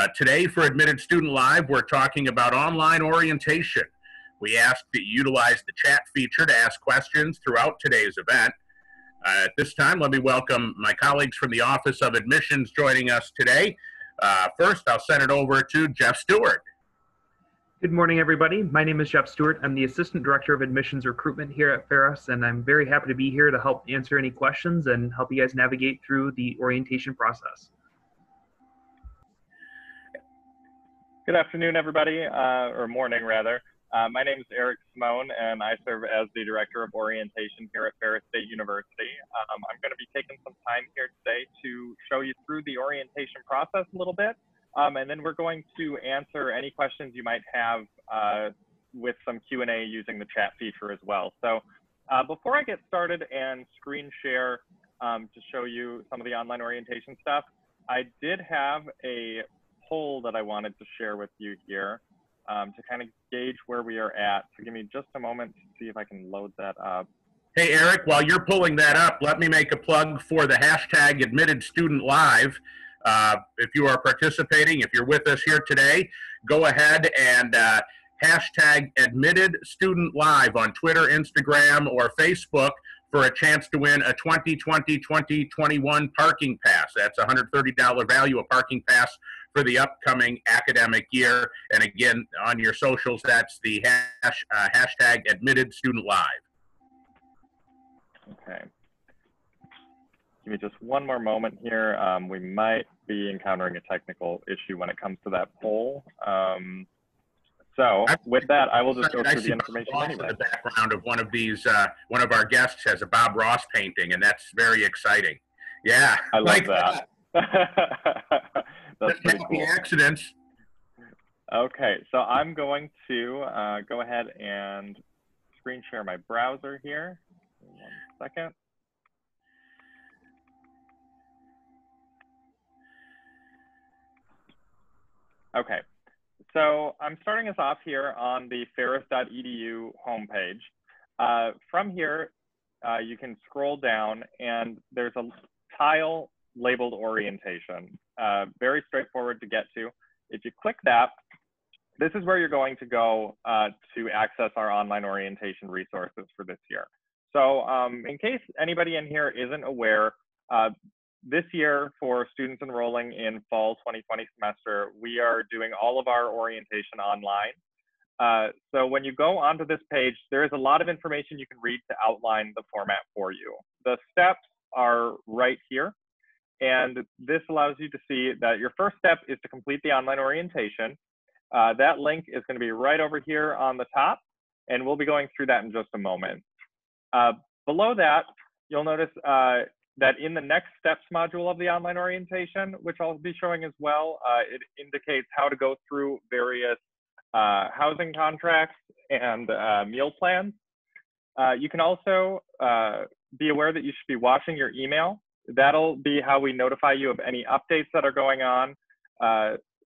Today for Admitted Student Live, we're talking about online orientation. We ask that you utilize the chat feature to ask questions throughout today's event. At this time, let me welcome my colleagues from the Office of Admissions joining us today. First, I'll send it over to Jeff Stewart. Good morning, everybody. My name is Jeff Stewart. I'm the Assistant Director of Admissions Recruitment here at Ferris, and I'm very happy to be here to help answer any questions and help you guys navigate through the orientation process. Good afternoon, everybody, or morning, rather. My name is Eric Simone, and I serve as the Director of Orientation here at Ferris State University. I'm going to be taking some time here today to show you through the orientation process a little bit, and then we're going to answer any questions you might have with some Q&A using the chat feature as well. So before I get started and screen share to show you some of the online orientation stuff, I did have a poll that I wanted to share with you here. To kind of gauge where we are at. So give me just a moment to see if I can load that up. Hey, Eric, while you're pulling that up, let me make a plug for the hashtag Admitted Student Live. If you are participating, if you're with us here today, go ahead and hashtag Admitted Student Live on Twitter, Instagram, or Facebook for a chance to win a 2020-2021 parking pass. That's a $130 value, a parking pass for the upcoming academic year. And again, on your socials, that's the hashtag Admitted Student Live. Okay. Give me just one more moment here. We might be encountering a technical issue when it comes to that poll. So with that, I will just go through the information anyway. The background of one of these, one of our guests has a Bob Ross painting, and that's very exciting. Yeah, I love that. That's pretty happy cool. Accidents. Okay, so I'm going to go ahead and screen share my browser here. 1 second. Okay, so I'm starting us off here on the ferris.edu homepage. From here, you can scroll down and there's a tile labeled orientation. Very straightforward to get to. If you click that, this is where you're going to go to access our online orientation resources for this year. So in case anybody in here isn't aware, this year for students enrolling in fall 2020 semester, we are doing all of our orientation online. So when you go onto this page, there is a lot of information you can read to outline the format for you. The steps are right here. And this allows you to see that your first step is to complete the online orientation. That link is going to be right over here on the top, and we'll be going through that in just a moment. Below that, you'll notice that in the next steps module of the online orientation, which I'll be showing as well, it indicates how to go through various housing contracts and meal plans. You can also be aware that you should be watching your email. That'll be how we notify you of any updates that are going on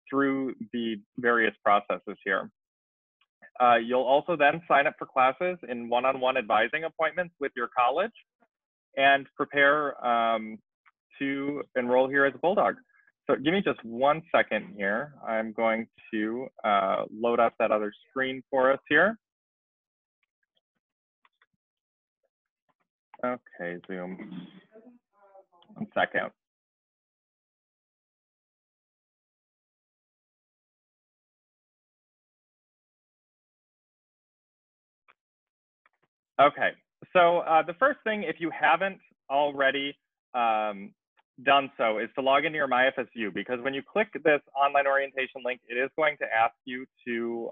through the various processes here. You'll also then sign up for classes in one-on-one advising appointments with your college and prepare to enroll here as a Bulldog. So give me just 1 second here. I'm going to load up that other screen for us here. Okay, Zoom. 1 second. Okay, so the first thing, if you haven't already done so, is to log into your MyFSU, because when you click this online orientation link, it is going to ask you to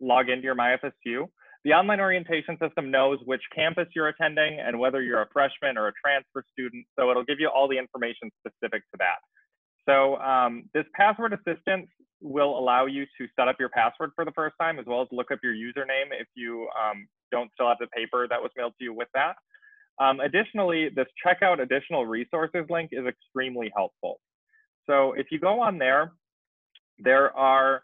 log into your MyFSU. The online orientation system knows which campus you're attending and whether you're a freshman or a transfer student, so it'll give you all the information specific to that. So this password assistance will allow you to set up your password for the first time, as well as look up your username if you don't still have the paper that was mailed to you with that. Additionally, this checkout additional resources link is extremely helpful. So if you go on there, there are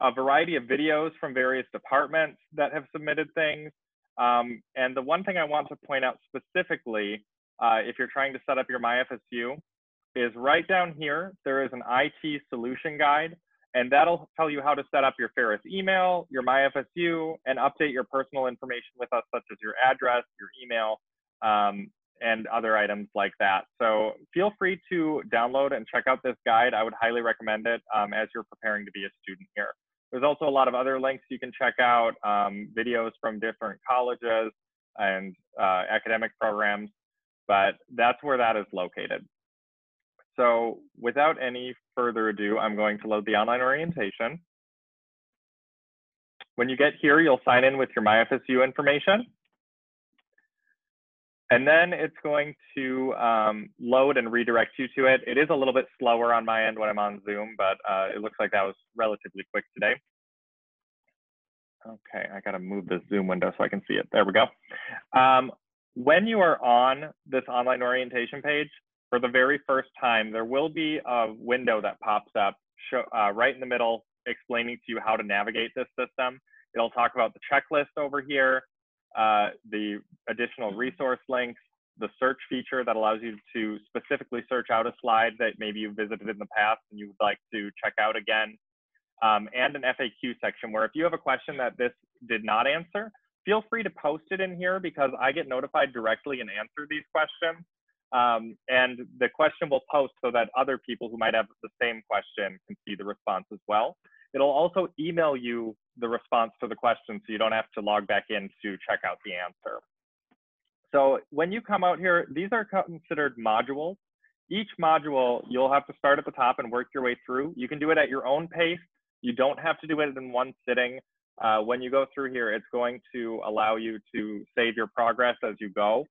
a variety of videos from various departments that have submitted things. And the one thing I want to point out specifically, if you're trying to set up your MyFSU, is right down here, there is an IT solution guide, and that'll tell you how to set up your Ferris email, your MyFSU, and update your personal information with us, such as your address, your email, and other items like that. So feel free to download and check out this guide. I would highly recommend it as you're preparing to be a student here. There's also a lot of other links you can check out, videos from different colleges and academic programs, but that's where that is located. So without any further ado, I'm going to load the online orientation. When you get here, you'll sign in with your MyFSU information. And then it's going to load and redirect you to it. It is a little bit slower on my end when I'm on Zoom, but it looks like that was relatively quick today. Okay, I gotta move this Zoom window so I can see it. There we go. When you are on this online orientation page, for the very first time, there will be a window that pops up right in the middle, explaining to you how to navigate this system. It'll talk about the checklist over here, the additional resource links, the search feature that allows you to specifically search out a slide that maybe you visited in the past and you would like to check out again, and an FAQ section where if you have a question that this did not answer, feel free to post it in here because I get notified directly and answer these questions. And the question will post so that other people who might have the same question can see the response as well. It'll also email you the response to the question so you don't have to log back in to check out the answer. So when you come out here, these are considered modules. Each module, you'll have to start at the top and work your way through. You can do it at your own pace. You don't have to do it in one sitting. When you go through here, it's going to allow you to save your progress as you go.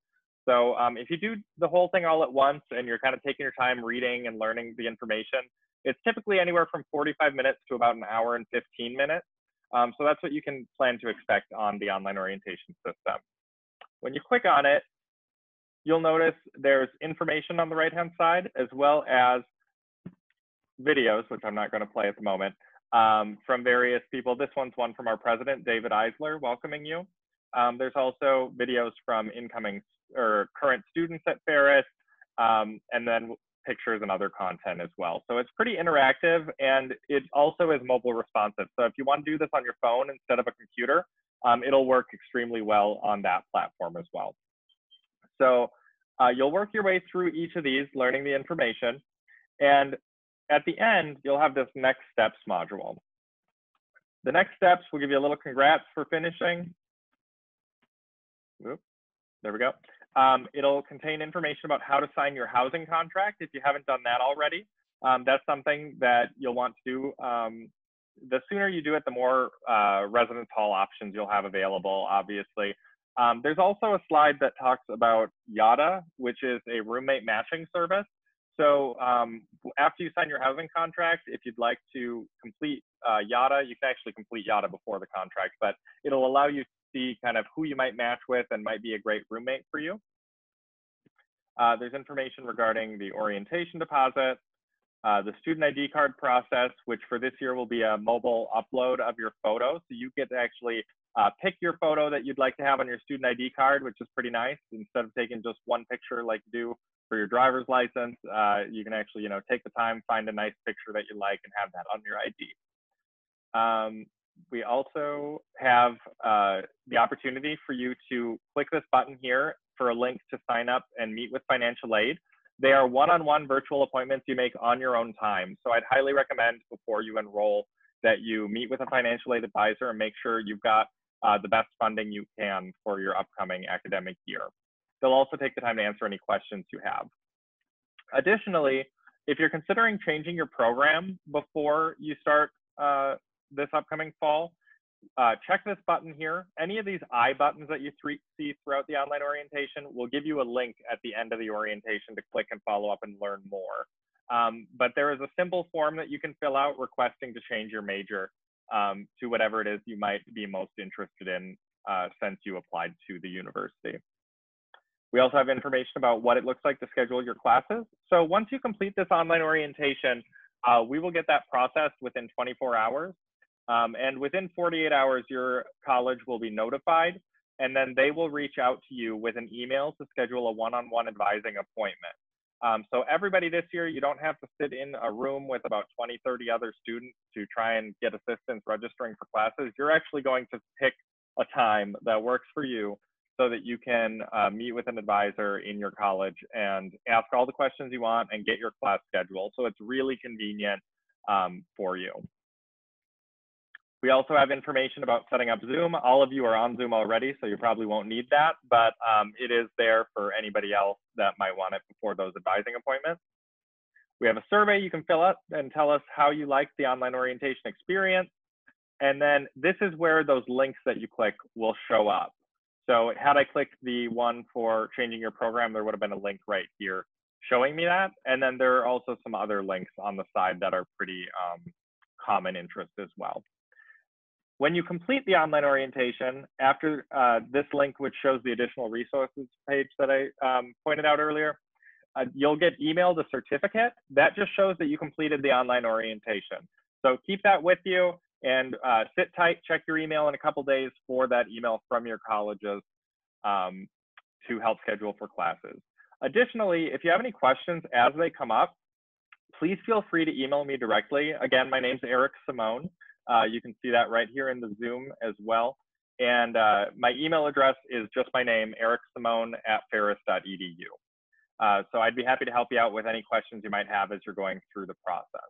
So if you do the whole thing all at once and you're kind of taking your time reading and learning the information, it's typically anywhere from 45 minutes to about an hour and 15 minutes. So that's what you can plan to expect on the online orientation system. When you click on it, you'll notice there's information on the right-hand side, as well as videos, which I'm not going to play at the moment, from various people. This one's one from our president, David Eisler, welcoming you. There's also videos from incoming or current students at Ferris, and then pictures and other content as well. So it's pretty interactive, and it also is mobile responsive. So if you want to do this on your phone instead of a computer, it'll work extremely well on that platform as well. So you'll work your way through each of these, learning the information. And at the end, you'll have this next steps module. The next steps will give you a little congrats for finishing. Oops, there we go. It'll contain information about how to sign your housing contract if you haven't done that already. That's something that you'll want to do. The sooner you do it, the more residence hall options you'll have available, obviously. There's also a slide that talks about YADA, which is a roommate matching service. So after you sign your housing contract, if you'd like to complete YADA, you can actually complete YADA before the contract, but it'll allow you to see kind of who you might match with and might be a great roommate for you. There's information regarding the orientation deposit, the student ID card process, which for this year will be a mobile upload of your photo. So you get to actually pick your photo that you'd like to have on your student ID card, which is pretty nice. Instead of taking just one picture like you do for your driver's license, you can actually, take the time, find a nice picture that you like and have that on your ID. We also have the opportunity for you to click this button here for a link to sign up and meet with financial aid. They are one-on-one virtual appointments you make on your own time. So I'd highly recommend before you enroll that you meet with a financial aid advisor and make sure you've got the best funding you can for your upcoming academic year. They'll also take the time to answer any questions you have. Additionally, if you're considering changing your program before you start this upcoming fall, check this button here. Any of these I buttons that you see throughout the online orientation will give you a link at the end of the orientation to click and follow up and learn more. But there is a simple form that you can fill out requesting to change your major to whatever it is you might be most interested in since you applied to the university. We also have information about what it looks like to schedule your classes. So once you complete this online orientation, we will get that processed within 24 hours. And within 48 hours, your college will be notified, and then they will reach out to you with an email to schedule a one-on-one advising appointment. So everybody this year, you don't have to sit in a room with about 20, 30 other students to try and get assistance registering for classes. You're actually going to pick a time that works for you so that you can meet with an advisor in your college and ask all the questions you want and get your class schedule. So it's really convenient for you. We also have information about setting up Zoom. All of you are on Zoom already, so you probably won't need that, but it is there for anybody else that might want it before those advising appointments. We have a survey you can fill out and tell us how you like the online orientation experience. And then this is where those links that you click will show up. So had I clicked the one for changing your program, there would have been a link right here showing me that. And then there are also some other links on the side that are pretty common interest as well. When you complete the online orientation, after this link, which shows the additional resources page that I pointed out earlier, you'll get emailed a certificate. That just shows that you completed the online orientation. So keep that with you and sit tight, check your email in a couple days for that email from your colleges to help schedule for classes. Additionally, if you have any questions as they come up, please feel free to email me directly. Again, my name's Eric Simone. You can see that right here in the Zoom as well. And my email address is just my name, ericsimone@ferris.edu. So I'd be happy to help you out with any questions you might have as you're going through the process.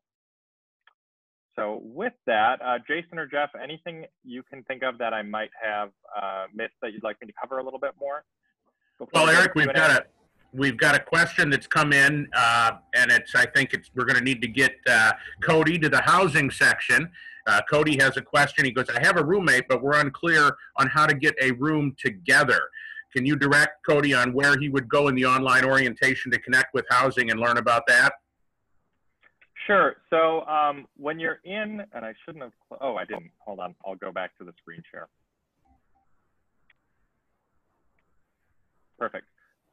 So with that, Jason or Jeff, anything you can think of that I might have missed that you'd like me to cover a little bit more? Well, Eric, we've got a question that's come in, and we're going to need to get Cody to the housing section. Cody has a question. He goes, I have a roommate, but we're unclear on how to get a room together. Can you direct Cody on where he would go in the online orientation to connect with housing and learn about that? Sure. So when you're in, and I shouldn't have, oh, I didn't. Hold on. I'll go back to the screen share. Perfect.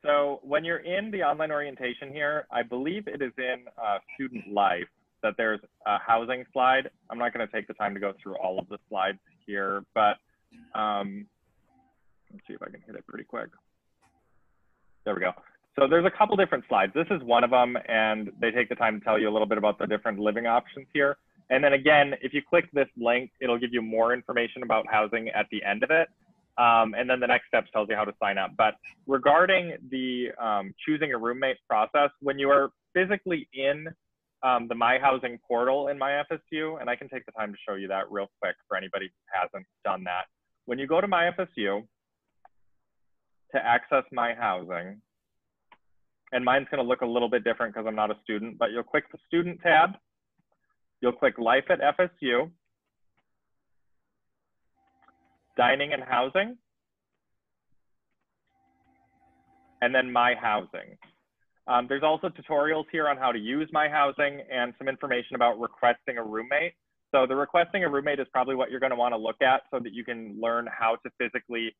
So when you're in the online orientation here, I believe it is in Student Life that there's a housing slide. I'm not going to take the time to go through all of the slides here, but let's see if I can hit it pretty quick. There we go. So there's a couple different slides. This is one of them, and they take the time to tell you a little bit about the different living options here. And then again, if you click this link, it'll give you more information about housing at the end of it. And then the next steps tells you how to sign up. But regarding the choosing a roommate process, when you are physically in the My Housing portal in My FSU, and I can take the time to show you that real quick for anybody who hasn't done that. When you go to My FSU to access My Housing, and mine's going to look a little bit different because I'm not a student, but you'll click the Student tab, you'll click Life at FSU, Dining and Housing, and then My Housing. There's also tutorials here on how to use My Housing and some information about requesting a roommate. So the requesting a roommate is probably what you're going to want to look at so that you can learn how to physically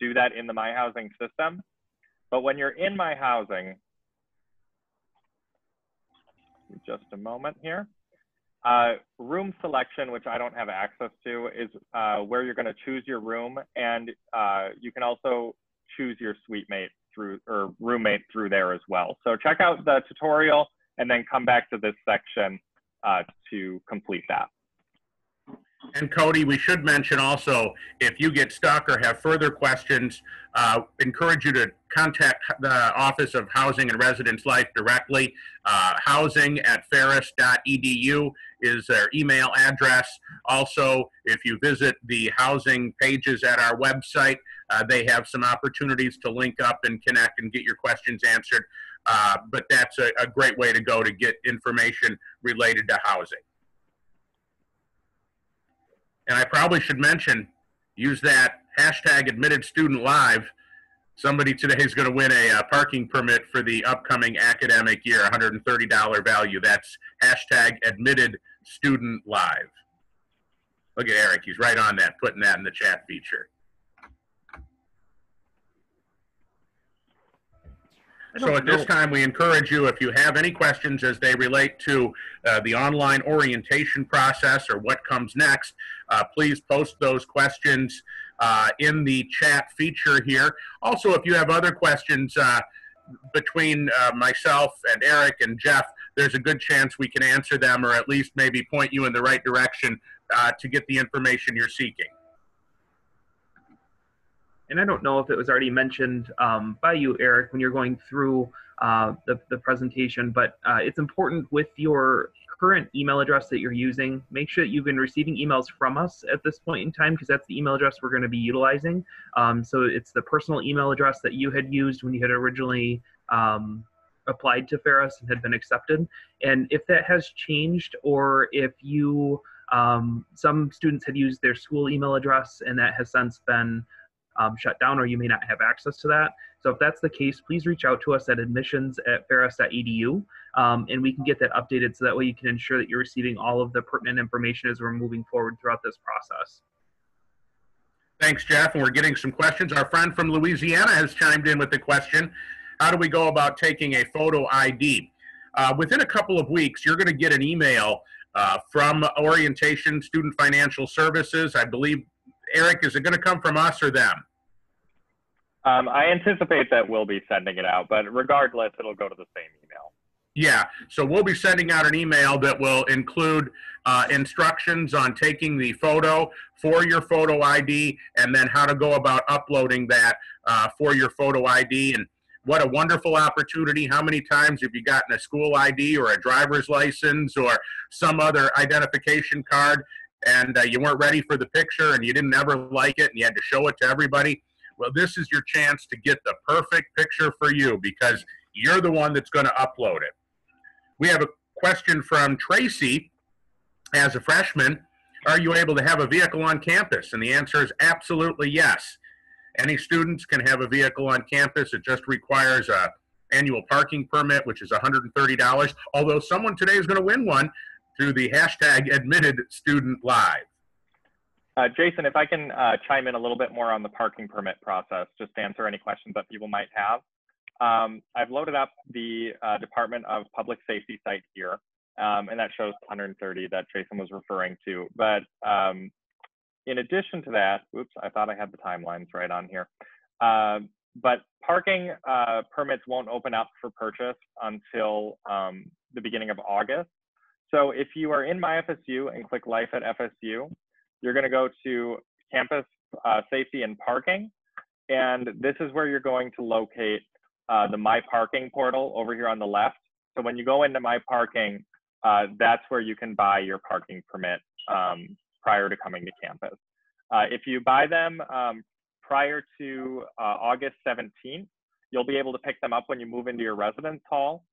do that in the My Housing system. But when you're in My Housing, just a moment here. Room selection, which I don't have access to, is where you're going to choose your room, and you can also choose your suite mate through, or roommate through there as well. So check out the tutorial and then come back to this section to complete that. And Cody, we should mention also, if you get stuck or have further questions, encourage you to contact the Office of Housing and Residence Life directly. housing@ferris.edu is their email address. Also, if you visit the housing pages at our website, they have some opportunities to link up and connect and get your questions answered. But that's a great way to go to get information related to housing. And I probably should mention, use that hashtag #AdmittedStudentLive. Somebody today is going to win a parking permit for the upcoming academic year, $130 value. That's hashtag #AdmittedStudentLive. Look at Eric, he's right on that, putting that in the chat feature. So at this time, we encourage you, if you have any questions as they relate to the online orientation process or what comes next, please post those questions in the chat feature here. Also, if you have other questions between myself and Eric and Jeff, there's a good chance we can answer them, or at least maybe point you in the right direction to get the information you're seeking. And I don't know if it was already mentioned by you, Eric, when you're going through the presentation, but it's important with your current email address that you're using, make sure that you've been receiving emails from us at this point in time, because that's the email address we're going to be utilizing. So it's the personal email address that you had used when you had originally applied to Ferris and had been accepted. And if that has changed, or if you, some students had used their school email address and that has since been shut down, or you may not have access to that. So if that's the case, please reach out to us at admissions@ferris.edu, and we can get that updated so that way you can ensure that you're receiving all of the pertinent information as we're moving forward throughout this process. Thanks, Jeff. And we're getting some questions. Our friend from Louisiana has chimed in with the question, how do we go about taking a photo ID? Within a couple of weeks, you're going to get an email from Orientation Student Financial Services. I believe, Eric, is it going to come from us or them? I anticipate that we'll be sending it out, but regardless, it'll go to the same email. Yeah, so we'll be sending out an email that will include instructions on taking the photo for your photo ID, and then how to go about uploading that for your photo ID. And what a wonderful opportunity. How many times have you gotten a school ID or a driver's license or some other identification card, and you weren't ready for the picture and you didn't ever like it and you had to show it to everybody? Well, this is your chance to get the perfect picture for you, because you're the one that's going to upload it. We have a question from Tracy. As a freshman, are you able to have a vehicle on campus? And the answer is absolutely yes. Any students can have a vehicle on campus. It just requires an annual parking permit, which is $130, although someone today is going to win one through the hashtag #AdmittedStudentLive. Jason, if I can chime in a little bit more on the parking permit process, just to answer any questions that people might have. I've loaded up the Department of Public Safety site here, and that shows 130 that Jason was referring to. But in addition to that, oops, I thought I had the timelines right on here. But parking permits won't open up for purchase until the beginning of August. So if you are in my FSU and click Life at FSU, you're going to go to Campus Safety and Parking, and this is where you're going to locate the My Parking portal over here on the left. So when you go into My Parking, that's where you can buy your parking permit prior to coming to campus. If you buy them prior to August 17th, you'll be able to pick them up when you move into your residence hall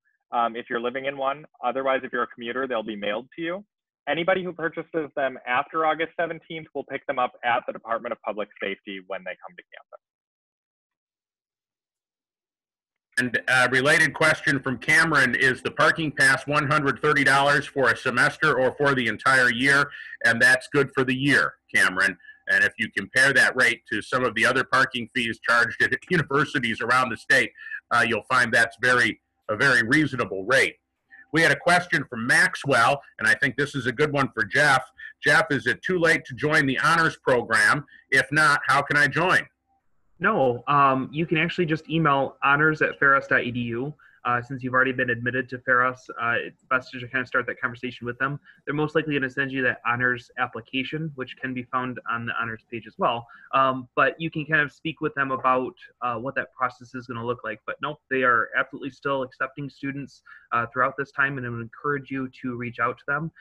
if you're living in one. Otherwise, if you're a commuter, they'll be mailed to you. Anybody who purchases them after August 17th will pick them up at the Department of Public Safety when they come to campus. And a related question from Cameron, is the parking pass $130 for a semester or for the entire year? And that's good for the year, Cameron. And if you compare that rate to some of the other parking fees charged at universities around the state, you'll find that's a very reasonable rate. We had a question from Maxwell, and I think this is a good one for Jeff. Jeff, is it too late to join the honors program? If not, how can I join? No, you can actually just email honors@ferris.edu. Since you've already been admitted to Ferris, it's best to just kind of start that conversation with them. They're most likely going to send you that honors application, which can be found on the honors page as well. But you can kind of speak with them about what that process is going to look like. But no, they are absolutely still accepting students throughout this time, and I would encourage you to reach out to them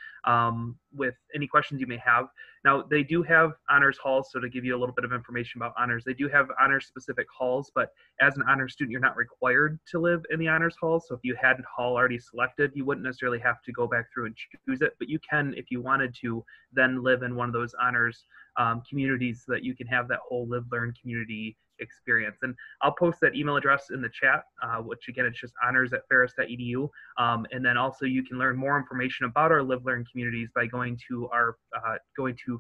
with any questions you may have. Now, they do have honors halls, so to give you a little bit of information about honors, they do have honors specific halls, but as an honors student, you're not required to live in the honors hall. So if you had a hall already selected, you wouldn't necessarily have to go back through and choose it, but you can, if you wanted to, then live in one of those honors communities so that you can have that whole live, learn community experience. And I'll post that email address in the chat, which again, it's just honors@ferris.edu. And then also you can learn more information about our live, learn communities by going to our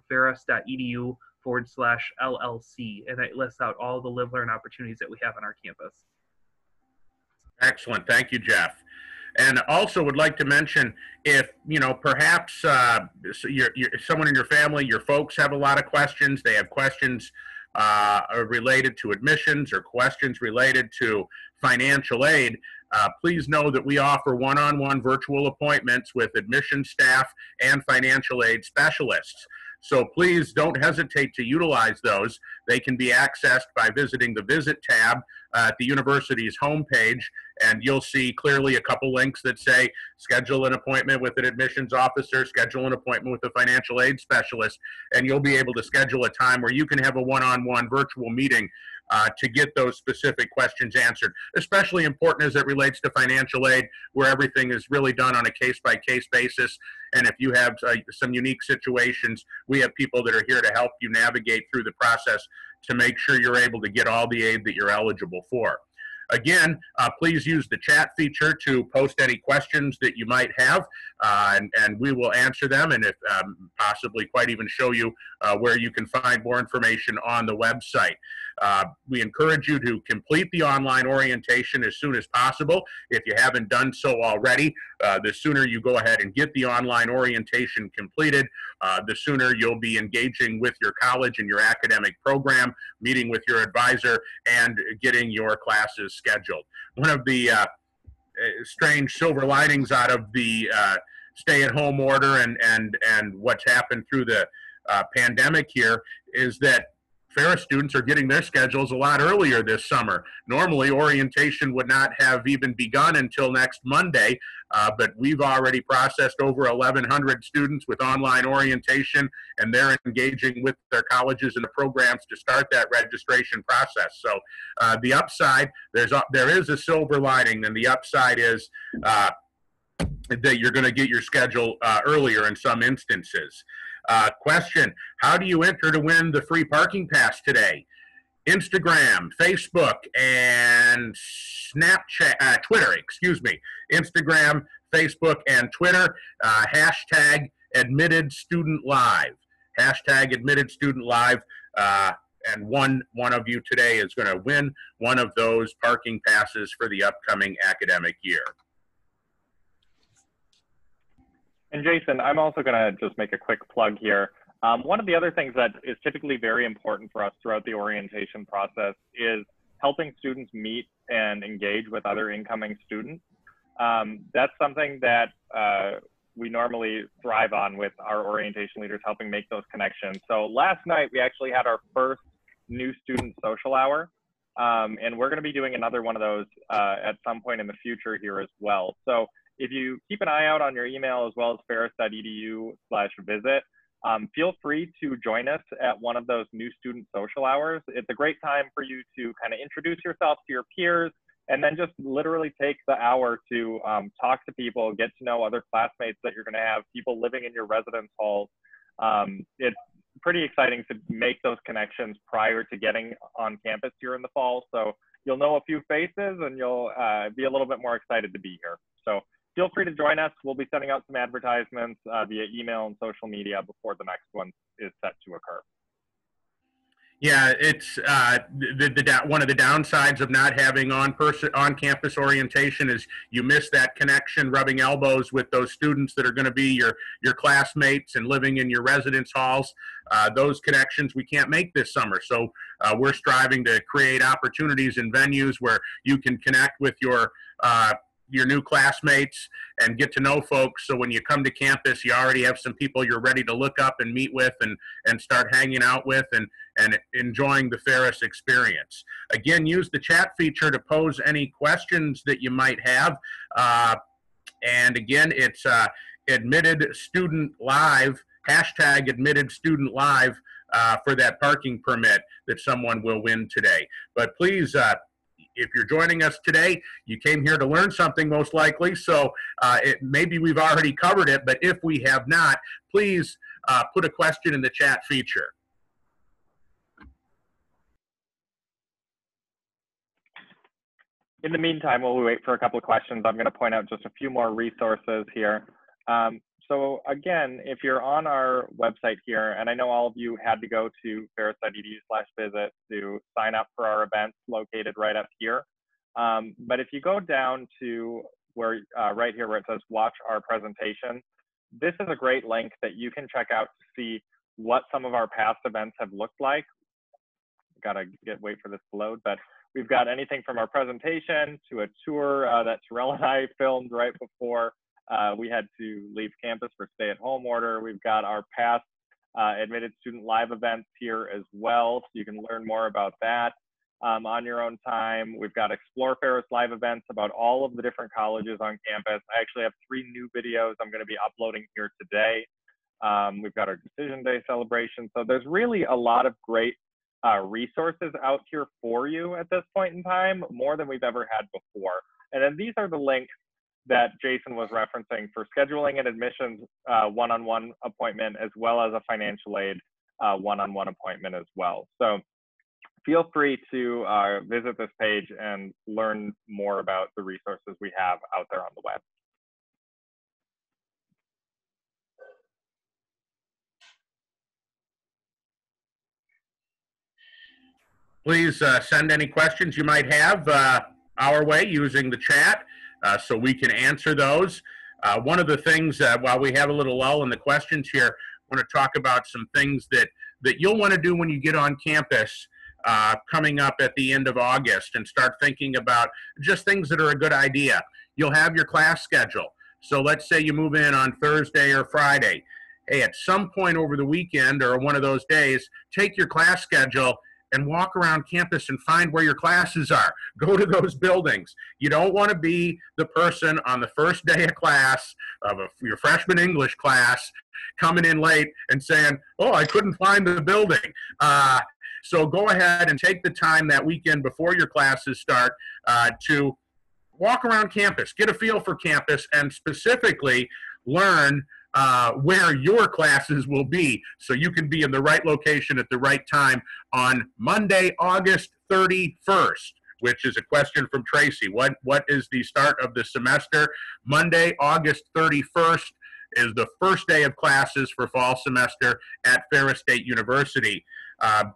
ferris.edu/LLC, and it lists out all the live, learn opportunities that we have on our campus. Excellent. Thank you, Jeff. And also would like to mention, if, you know, perhaps someone in your family, your folks have a lot of questions, they have questions related to admissions or questions related to financial aid, please know that we offer one-on-one virtual appointments with admissions staff and financial aid specialists. So please don't hesitate to utilize those. They can be accessed by visiting the Visit tab at the university's homepage, and you'll see clearly a couple links that say schedule an appointment with an admissions officer, schedule an appointment with a financial aid specialist, and you'll be able to schedule a time where you can have a one-on-one virtual meeting to get those specific questions answered. Especially important as it relates to financial aid, where everything is really done on a case-by-case basis. And if you have some unique situations, we have people that are here to help you navigate through the process to make sure you're able to get all the aid that you're eligible for. Again, please use the chat feature to post any questions that you might have, and we will answer them, and if possibly quite even show you where you can find more information on the website. We encourage you to complete the online orientation as soon as possible. If you haven't done so already, the sooner you go ahead and get the online orientation completed, the sooner you'll be engaging with your college and your academic program, meeting with your advisor, and getting your classes scheduled. One of the strange silver linings out of the stay-at-home order and what's happened through the pandemic here is that Ferris students are getting their schedules a lot earlier this summer. Normally, orientation would not have even begun until next Monday, but we've already processed over 1,100 students with online orientation, and they're engaging with their colleges and the programs to start that registration process. So the upside, there is a silver lining, and the upside is that you're going to get your schedule earlier in some instances. Question, how do you enter to win the free parking pass today? Instagram, Facebook, and Snapchat, Twitter, excuse me. Instagram, Facebook, and Twitter, hashtag admitted student live. Hashtag admitted student live, and one of you today is going to win one of those parking passes for the upcoming academic year. And Jason, I'm also going to just make a quick plug here. One of the other things that is typically very important for us throughout the orientation process is helping students meet and engage with other incoming students. That's something that we normally thrive on with our orientation leaders, helping make those connections. So last night, we actually had our first new student social hour, and we're going to be doing another one of those at some point in the future here as well. So if you keep an eye out on your email as well as ferris.edu/visit, feel free to join us at one of those new student social hours. It's a great time for you to kind of introduce yourself to your peers, and then just literally take the hour to talk to people, get to know other classmates that you're going to have, people living in your residence halls. It's pretty exciting to make those connections prior to getting on campus here in the fall. So you'll know a few faces, and you'll be a little bit more excited to be here. So feel free to join us. We'll be sending out some advertisements via email and social media before the next one is set to occur. Yeah, it's one of the downsides of not having on-campus orientation is you miss that connection, rubbing elbows with those students that are going to be your classmates and living in your residence halls. Those connections we can't make this summer, so we're striving to create opportunities and venues where you can connect with your new classmates and get to know folks, so when you come to campus you already have some people you're ready to look up and meet with and start hanging out with and enjoying the Ferris experience. Again, use the chat feature to pose any questions that you might have, and again, it's admitted student live, hashtag admitted student live, for that parking permit that someone will win today. But please, if you're joining us today, you came here to learn something most likely, so maybe we've already covered it, but if we have not, please put a question in the chat feature. In the meantime, while we wait for a couple of questions, I'm going to point out just a few more resources here. So again, if you're on our website here, and I know all of you had to go to ferris.edu/visit to sign up for our events located right up here. But if you go down to where right here where it says watch our presentation, this is a great link that you can check out to see what some of our past events have looked like. got to wait for this to load, but we've got anything from our presentation to a tour that Terrell and I filmed right before we had to leave campus for stay-at-home order. We've got our past admitted student live events here as well, so you can learn more about that on your own time. We've got Explore Ferris live events about all of the different colleges on campus. I actually have 3 new videos I'm going to be uploading here today. We've got our Decision Day celebration. So there's really a lot of great resources out here for you at this point in time, more than we've ever had before. And then these are the links that Jason was referencing for scheduling an admissions one-on-one appointment, as well as a financial aid one-on-one appointment as well. So feel free to visit this page and learn more about the resources we have out there on the web. Please send any questions you might have our way using the chat so we can answer those. One of the things, while we have a little lull in the questions here, I want to talk about some things that you'll want to do when you get on campus coming up at the end of August, and start thinking about just things that are a good idea. You'll have your class schedule. So let's say you move in on Thursday or Friday. Hey, at some point over the weekend or one of those days, take your class schedule and walk around campus and find where your classes are. Go to those buildings. You don't want to be the person on the first day of class, of your freshman English class, coming in late and saying, oh, I couldn't find the building. So go ahead and take the time that weekend before your classes start to walk around campus, get a feel for campus, and specifically learn where your classes will be, so you can be in the right location at the right time on Monday, August 31st, which is a question from Tracy. What is the start of the semester? Monday, August 31st is the first day of classes for fall semester at Ferris State University.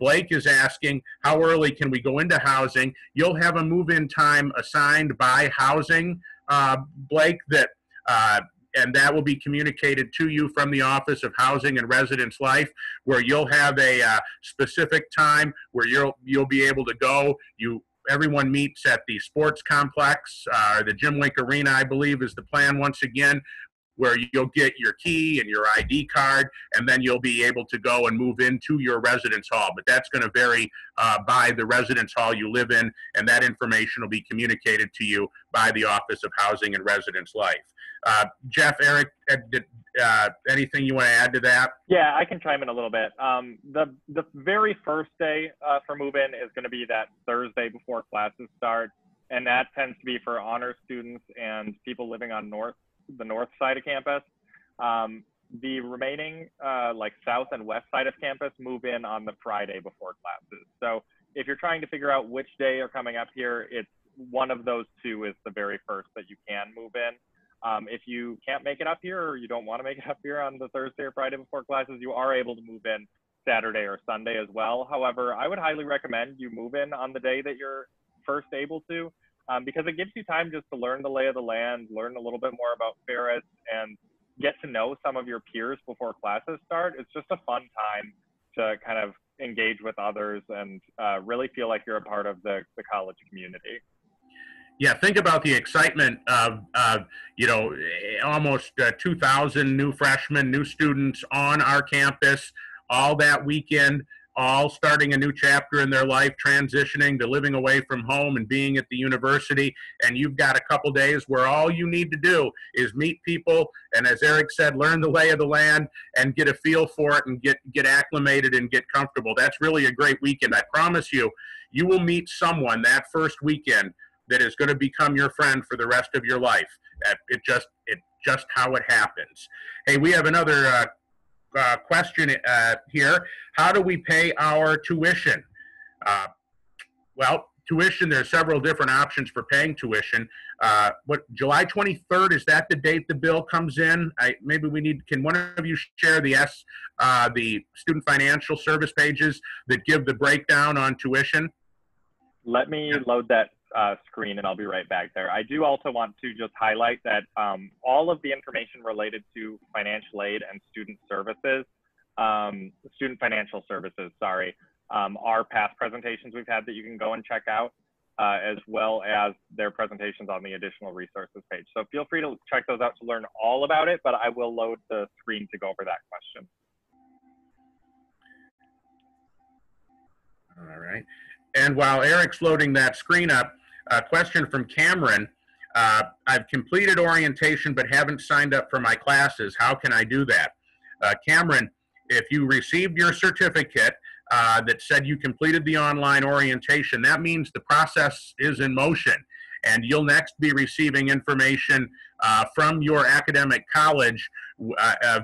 Blake is asking, how early can we go into housing? You'll have a move-in time assigned by housing, Blake, that and that will be communicated to you from the Office of Housing and Residence Life, where you'll have a specific time where you'll be able to go. Everyone meets at the sports complex, the Jim Link Arena, I believe, is the plan once again, where you'll get your key and your ID card, and then you'll be able to go and move into your residence hall. But that's going to vary by the residence hall you live in, and that information will be communicated to you by the Office of Housing and Residence Life. Jeff, Eric, anything you want to add to that? Yeah, I can chime in a little bit. The very first day for move-in is going to be that Thursday before classes start, and that tends to be for honor students and people living on the north side of campus. The remaining like south and west side of campus move in on the Friday before classes. So if you're trying to figure out which day are coming up here, it's one of those two is the very first that you can move in. If you can't make it up here, or you don't want to make it up here on the Thursday or Friday before classes, you are able to move in Saturday or Sunday as well. However, I would highly recommend you move in on the day that you're first able to, because it gives you time just to learn the lay of the land, learn a little bit more about Ferris, and get to know some of your peers before classes start. It's just a fun time to kind of engage with others and really feel like you're a part of the college community. Yeah, think about the excitement of almost 2,000 new freshmen, new students on our campus all that weekend, all starting a new chapter in their life, transitioning to living away from home and being at the university. And you've got a couple days where all you need to do is meet people, and as Eric said, learn the lay of the land and get a feel for it and get acclimated and get comfortable. That's really a great weekend. I promise you, you will meet someone that first weekend that is going to become your friend for the rest of your life. It just how it happens. Hey, we have another question here. How do we pay our tuition? Well, tuition, there are several different options for paying tuition. July 23rd, is that the date the bill comes in? Can one of you share the student financial service pages that give the breakdown on tuition? Let me load that screen and I'll be right back there. I do also want to just highlight that all of the information related to financial aid and student services, student financial services, sorry, our past presentations we've had that you can go and check out, as well as their presentations on the additional resources page. So feel free to check those out to learn all about it, but I will load the screen to go over that question. All right. And while Eric's loading that screen up, a question from Cameron. I've completed orientation but haven't signed up for my classes. How can I do that? Cameron, if you received your certificate that said you completed the online orientation, that means the process is in motion, and you'll next be receiving information from your academic college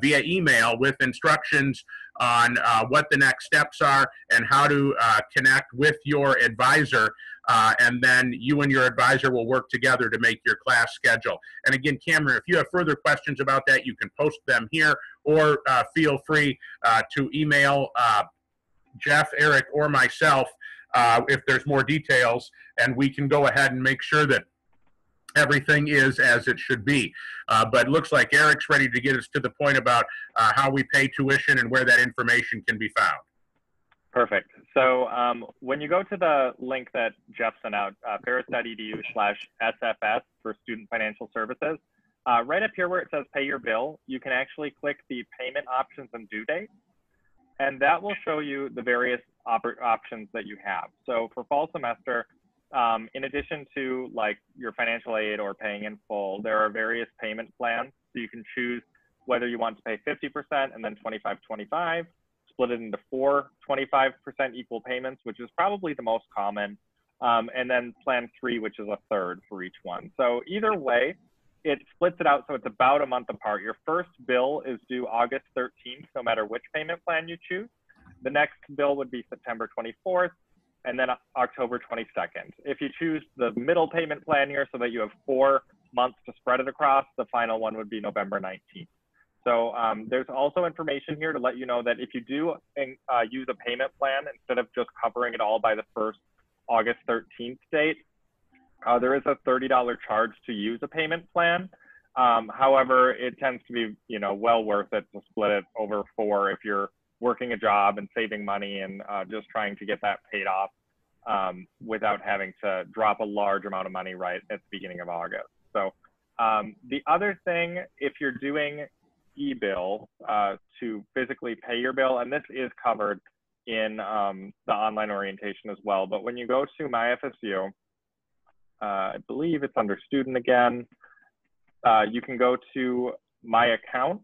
via email with instructions on what the next steps are and how to connect with your advisor. And then you and your advisor will work together to make your class schedule. And again, Cameron, if you have further questions about that, you can post them here, or feel free to email Jeff, Eric, or myself if there's more details, and we can go ahead and make sure that everything is as it should be. But it looks like Eric's ready to get us to the point about how we pay tuition and where that information can be found. Perfect. So when you go to the link that Jeff sent out, ferris.edu/SFS for student financial services, right up here where it says pay your bill, you can actually click the payment options and due date, and that will show you the various options that you have. So for fall semester, in addition to like your financial aid or paying in full, there are various payment plans. So you can choose whether you want to pay 50% and then 25-25, split it into 4 25% equal payments, which is probably the most common, and then plan 3, which is a third for each one. So either way, it splits it out so it's about a month apart. Your first bill is due August 13th, no matter which payment plan you choose. The next bill would be September 24th, and then October 22nd. If you choose the middle payment plan here so that you have 4 months to spread it across, the final one would be November 19th. So there's also information here to let you know that if you do use a payment plan, instead of just covering it all by the first August 13th date, there is a $30 charge to use a payment plan. However, it tends to be, you know, well worth it to split it over 4 if you're working a job and saving money and just trying to get that paid off without having to drop a large amount of money right at the beginning of August. So the other thing, if you're doing e-bill to physically pay your bill, and this is covered in the online orientation as well, but when you go to MyFSU, I believe it's under student again, you can go to my account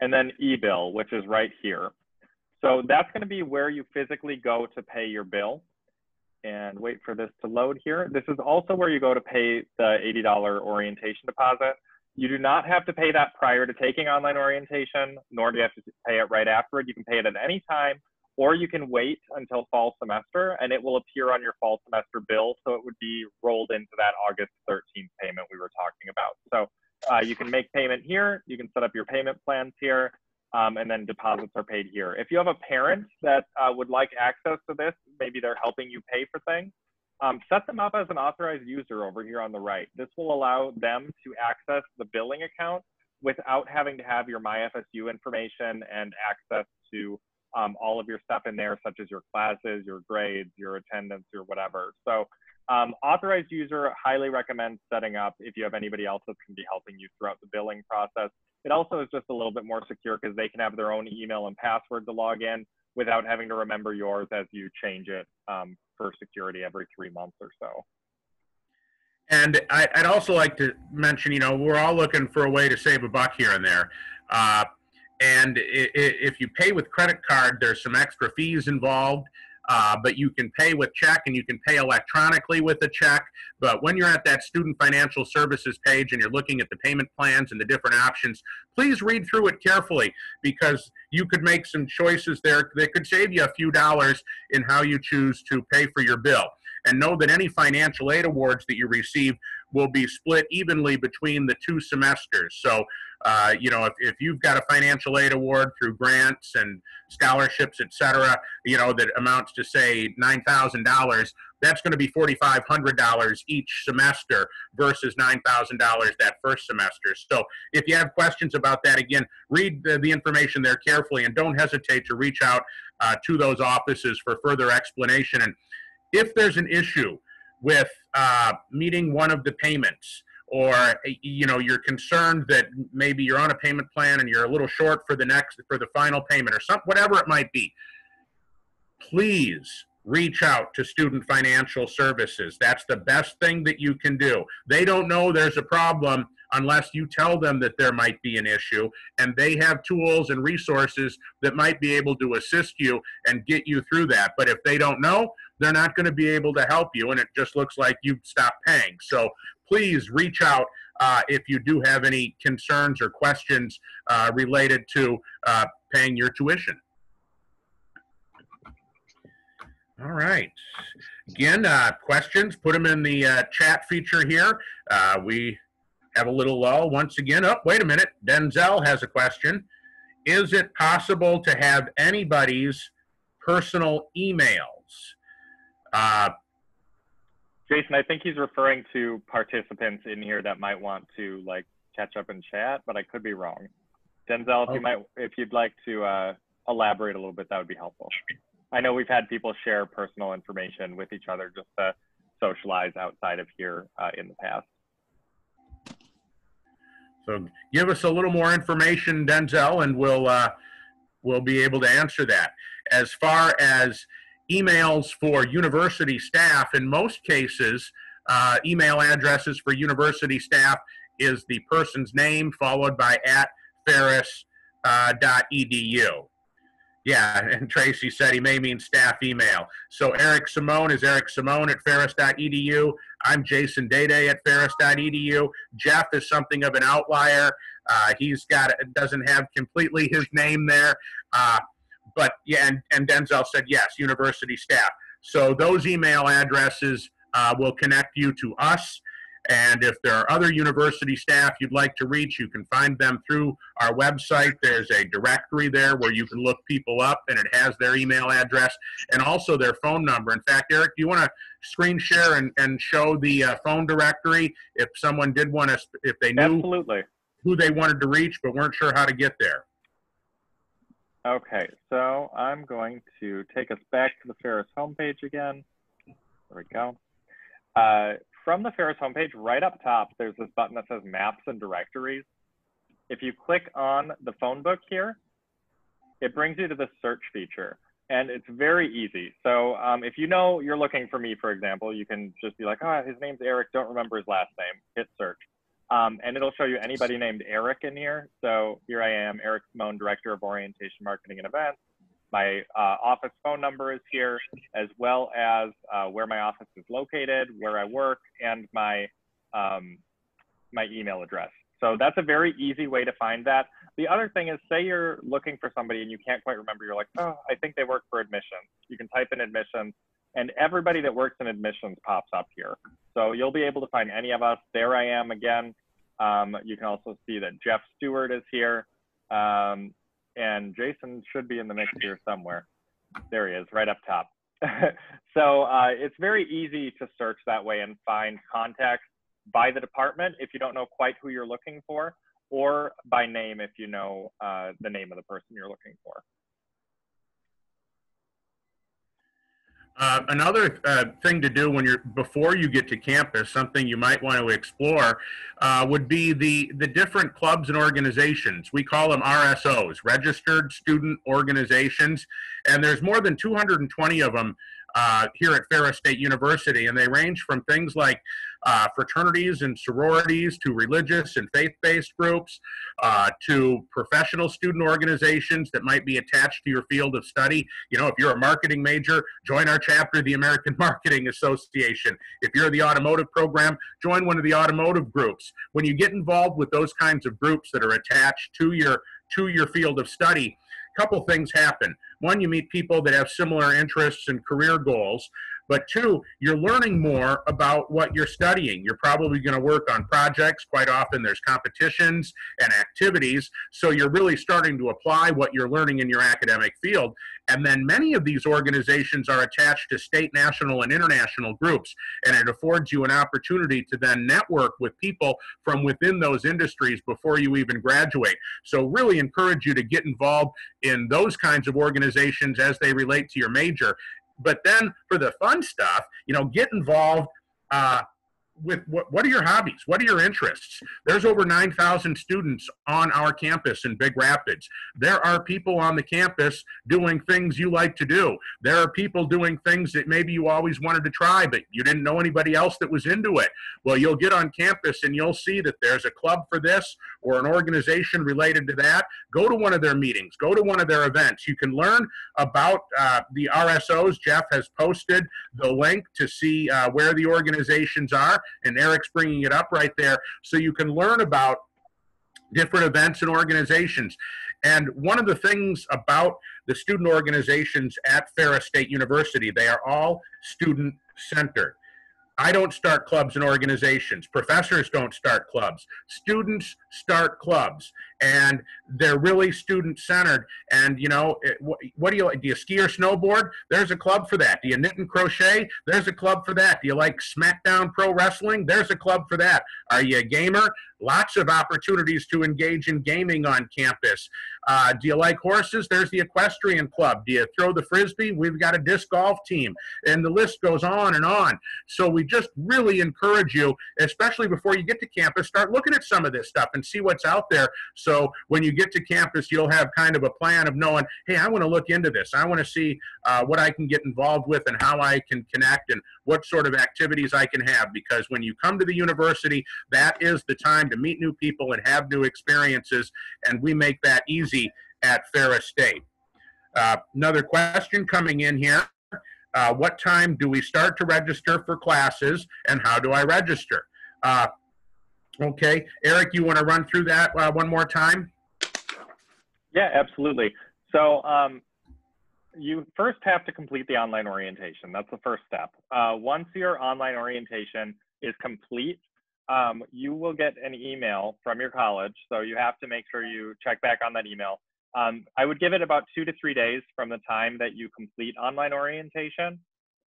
and then e-bill, which is right here. So that's going to be where you physically go to pay your bill. And wait for this to load here. This is also where you go to pay the $80 orientation deposit. You do not have to pay that prior to taking online orientation, nor do you have to pay it right afterward. You can pay it at any time, or you can wait until fall semester and it will appear on your fall semester bill. So it would be rolled into that August 13th payment we were talking about. So you can make payment here, you can set up your payment plans here, and then deposits are paid here. If you have a parent that would like access to this, maybe they're helping you pay for things, set them up as an authorized user over here on the right. This will allow them to access the billing account without having to have your MyFSU information and access to all of your stuff in there, such as your classes, your grades, your attendance, or whatever. So authorized user, highly recommend setting up if you have anybody else that's going to be helping you throughout the billing process. It also is just a little bit more secure because they can have their own email and password to log in without having to remember yours as you change it for security every 3 months or so. And I'd also like to mention, you know, we're all looking for a way to save a buck here and there. And if you pay with credit card, there's some extra fees involved. But you can pay with check and you can pay electronically with a check. But when you're at that student financial services page and you're looking at the payment plans and the different options, please read through it carefully, because you could make some choices there that could save you a few dollars in how you choose to pay for your bill. And know that any financial aid awards that you receive will be split evenly between the 2 semesters. So, you know, if you've got a financial aid award through grants and scholarships, et cetera, you know, that amounts to, say, $9,000, that's going to be $4,500 each semester versus $9,000 that first semester. So if you have questions about that, again, read the information there carefully and don't hesitate to reach out to those offices for further explanation. And if there's an issue with meeting one of the payments, or you know, you're concerned that maybe you're on a payment plan and you're a little short for the final payment, or something, whatever it might be, please reach out to Student Financial Services. That's the best thing that you can do. They don't know there's a problem unless you tell them that there might be an issue, and they have tools and resources that might be able to assist you and get you through that. But if they don't know, they're not going to be able to help you, and it just looks like you've stopped paying. So please reach out if you do have any concerns or questions related to paying your tuition. All right. Again, questions, put them in the chat feature here. We have a little lull once again. Oh, wait a minute. Denzel has a question. Is it possible to have anybody's personal emails? Jason, I think he's referring to participants in here that might want to like catch up and chat, but I could be wrong. Denzel, if you'd like to elaborate a little bit, that would be helpful. I know we've had people share personal information with each other just to socialize outside of here in the past. So give us a little more information, Denzel, and we'll be able to answer that. As far as emails for university staff, in most cases, email addresses for university staff is the person's name followed by @ferris.edu. Yeah, and Tracy said he may mean staff email. So Eric Simone is Eric Simone at ferris.edu. I'm Jason Dayday at ferris.edu. Jeff is something of an outlier. Doesn't have completely his name there. But yeah, and Denzel said yes, university staff. So those email addresses will connect you to us. And if there are other university staff you'd like to reach, you can find them through our website. There's a directory there where you can look people up, and it has their email address and also their phone number. In fact, Eric, do you want to screen share and show the phone directory if someone did want to, if they knew Absolutely. Who they wanted to reach but weren't sure how to get there? Okay, so I'm going to take us back to the Ferris homepage again. There we go. From the Ferris homepage, right up top, there's this button that says Maps and Directories. If you click on the phone book here, it brings you to the search feature, and it's very easy. So if you know you're looking for me, for example, you can just be like, oh, his name's Eric, don't remember his last name, hit search. And it'll show you anybody named Eric in here. So here I am, Eric Simone, Director of Orientation, Marketing, and Events. My office phone number is here, as well as where my office is located, where I work, and my my email address. So that's a very easy way to find that. The other thing is, say you're looking for somebody and you can't quite remember, you're like, oh, I think they work for admissions. You can type in admissions, and everybody that works in admissions pops up here. So you'll be able to find any of us. There I am again. You can also see that Jeff Stewart is here. And Jason should be in the mix here somewhere. There he is, right up top. So it's very easy to search that way and find contacts by the department if you don't know quite who you're looking for, or by name if you know the name of the person you're looking for. Another thing to do before you get to campus, something you might want to explore, would be the different clubs and organizations. We call them RSOs, Registered Student Organizations, and there's more than 220 of them here at Ferris State University, and they range from things like fraternities and sororities to religious and faith-based groups to professional student organizations that might be attached to your field of study. You know, if you're a marketing major, join our chapter of the American Marketing Association. If you're the automotive program, join one of the automotive groups. When you get involved with those kinds of groups that are attached to your field of study, a couple things happen. One, you meet people that have similar interests and career goals, but two, you're learning more about what you're studying. You're probably going to work on projects. Quite often there's competitions and activities, so you're really starting to apply what you're learning in your academic field. And then many of these organizations are attached to state, national, and international groups, and it affords you an opportunity to then network with people from within those industries before you even graduate. So really encourage you to get involved in those kinds of organizations as they relate to your major. But then for the fun stuff, get involved with what are your hobbies? What are your interests? There's over 9,000 students on our campus in Big Rapids. There are people on the campus doing things you like to do. There are people doing things that maybe you always wanted to try, but you didn't know anybody else that was into it. Well, you'll get on campus and you'll see that there's a club for this or an organization related to that. Go to one of their meetings. Go to one of their events. You can learn about the RSOs. Jeff has posted the link to see where the organizations are, and Eric's bringing it up right there, so you can learn about different events and organizations. And one of the things about the student organizations at Ferris State University, they are all student-centered. I don't start clubs and organizations. Professors don't start clubs. Students start clubs, and they're really student-centered. And what do you like? Do you ski or snowboard? There's a club for that. Do you knit and crochet? There's a club for that. Do you like SmackDown Pro Wrestling? There's a club for that. Are you a gamer? Lots of opportunities to engage in gaming on campus. Do you like horses? There's the equestrian club. Do you throw the frisbee? We've got a disc golf team, and the list goes on and on. So we just really encourage you, especially before you get to campus, start looking at some of this stuff and see what's out there. So when you get to campus, you'll have kind of a plan of knowing, hey, I want to look into this. I want to see what I can get involved with and how I can connect and what sort of activities I can have. Because when you come to the university, that is the time to meet new people and have new experiences, and we make that easy at Ferris State. Another question coming in here. What time do we start to register for classes, and how do I register? Okay, Eric, you want to run through that one more time? Yeah, absolutely. So you first have to complete the online orientation. That's the first step. Once your online orientation is complete, you will get an email from your college. So you have to make sure you check back on that email. I would give it about 2 to 3 days from the time that you complete online orientation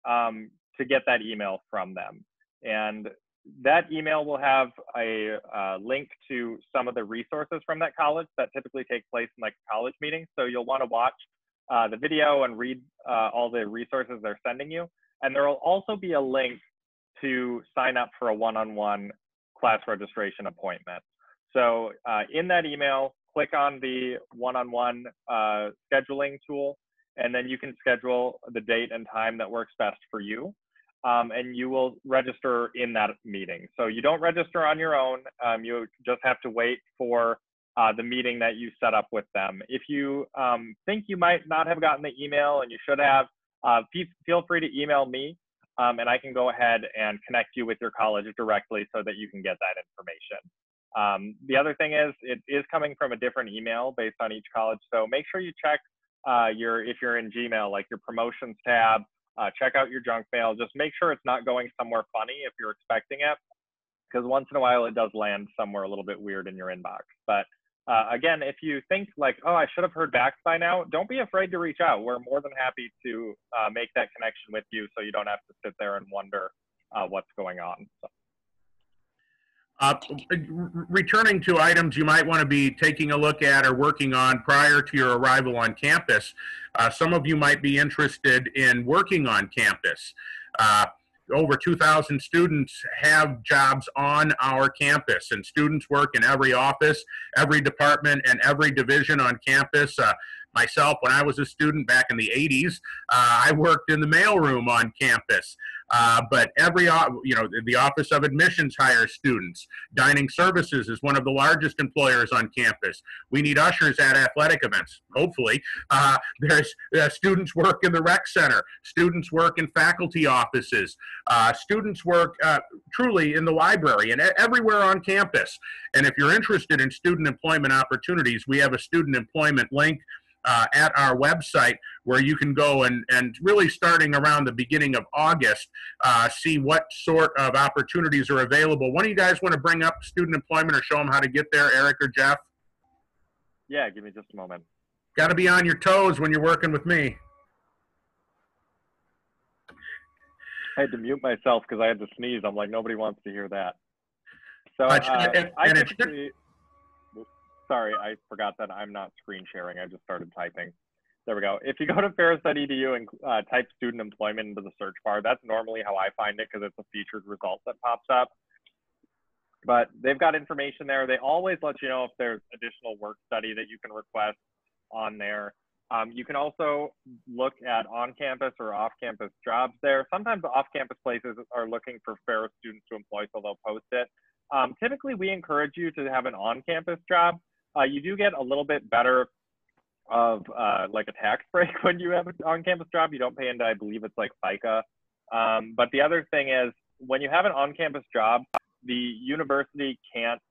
to get that email from them. And that email will have a link to some of the resources from that college that typically take place in like college meetings. So you'll want to watch the video and read all the resources they're sending you. And there will also be a link to sign up for a one-on-one class registration appointment. So in that email, click on the one-on-one scheduling tool, and then you can schedule the date and time that works best for you. And you will register in that meeting. So you don't register on your own. You just have to wait for the meeting that you set up with them. If you think you might not have gotten the email and you should have, feel free to email me, and I can go ahead and connect you with your college directly so that you can get that information. The other thing is, it is coming from a different email based on each college. So make sure you check if you're in Gmail, like your promotions tab, check out your junk mail. Just make sure it's not going somewhere funny if you're expecting it, because once in a while it does land somewhere a little bit weird in your inbox. But again, if you think like, oh, I should have heard back by now, don't be afraid to reach out. We're more than happy to make that connection with you so you don't have to sit there and wonder what's going on. So. Returning to items you might want to be taking a look at or working on prior to your arrival on campus, some of you might be interested in working on campus. Over 2,000 students have jobs on our campus, and students work in every office, every department, and every division on campus. Myself, when I was a student back in the 80s, I worked in the mailroom on campus. But the Office of Admissions hires students. Dining Services is one of the largest employers on campus. We need ushers at athletic events, hopefully. There's students work in the rec center. Students work in faculty offices. Students work truly in the library and everywhere on campus. And if you're interested in student employment opportunities, we have a student employment link at our website, where you can go and really starting around the beginning of August, see what sort of opportunities are available. One of you guys want to bring up student employment or show them how to get there, Eric or Jeff? Yeah, give me just a moment. Got to be on your toes when you're working with me. I had to mute myself because I had to sneeze. I'm like, nobody wants to hear that. So sorry, I forgot that I'm not screen sharing. I just started typing. There we go. If you go to ferris.edu and type student employment into the search bar, that's normally how I find it because it's a featured result that pops up. But they've got information there. They always let you know if there's additional work study that you can request on there. You can also look at on-campus or off-campus jobs there. Sometimes off-campus places are looking for Ferris students to employ, so they'll post it. Typically, we encourage you to have an on-campus job. You do get a little bit better of like a tax break when you have an on-campus job. You don't pay into, I believe it's like FICA. But the other thing is, when you have an on-campus job, the university can't,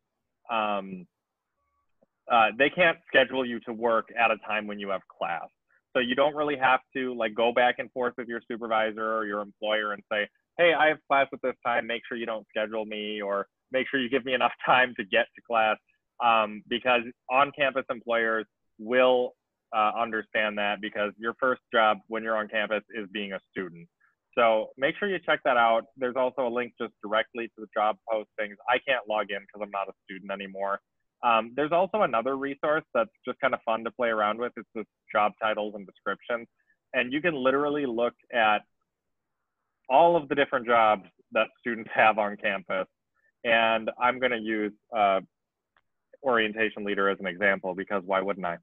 they can't schedule you to work at a time when you have class. So you don't really have to like go back and forth with your supervisor or your employer and say, hey, I have class at this time, make sure you don't schedule me, or make sure you give me enough time to get to class, because on-campus employers will understand that, because your first job when you're on campus is being a student. So make sure you check that out. There's also a link just directly to the job postings. I can't log in because I'm not a student anymore. There's also another resource that's just kind of fun to play around with. It's the job titles and descriptions. And you can literally look at all of the different jobs that students have on campus. And I'm going to use orientation leader as an example, because why wouldn't I?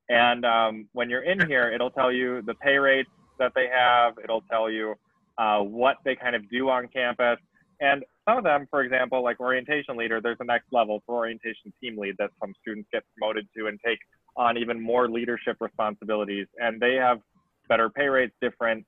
And when you're in here, it'll tell you the pay rates that they have. It'll tell you what they kind of do on campus. And some of them, for example, like orientation leader, there's a next level for orientation team lead that some students get promoted to and take on even more leadership responsibilities. And they have better pay rates, different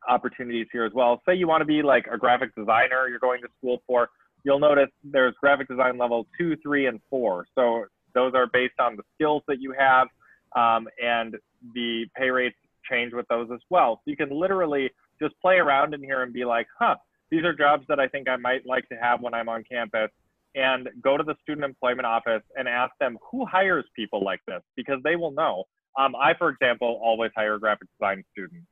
opportunities here as well. Say you want to be like a graphic designer you're going to school for, you'll notice there's graphic design level 2, 3, and 4. So those are based on the skills that you have, and the pay rates change with those as well. So you can literally just play around in here and be like, huh, these are jobs that I think I might like to have when I'm on campus, and go to the student employment office and ask them who hires people like this, because they will know. I, for example, always hire graphic design students.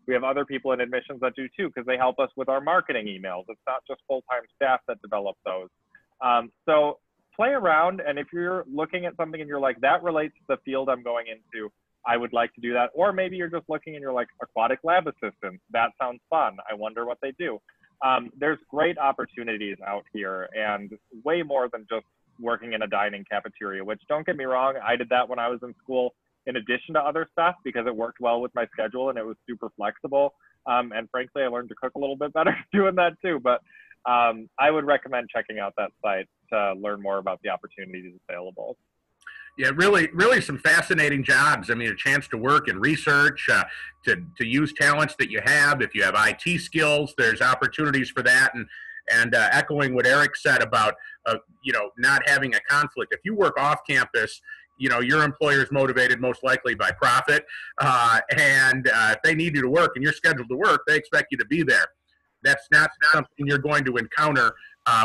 We have other people in admissions that do too, because they help us with our marketing emails. It's not just full-time staff that develop those. So play around, and if you're looking at something and you're like, that relates to the field I'm going into, I would like to do that. Or maybe you're just looking and you're like, aquatic lab assistant, that sounds fun, I wonder what they do. There's great opportunities out here, and way more than just working in a dining cafeteria, which, don't get me wrong, I did that when I was in school in addition to other stuff, because it worked well with my schedule and it was super flexible. And frankly, I learned to cook a little bit better doing that too. But I would recommend checking out that site to learn more about the opportunities available. Yeah, really some fascinating jobs. I mean, a chance to work in research, to use talents that you have. If you have IT skills, there's opportunities for that. And echoing what Eric said about, not having a conflict. If you work off campus, your employer is motivated most likely by profit. And if they need you to work and you're scheduled to work, they expect you to be there. That's not something you're going to encounter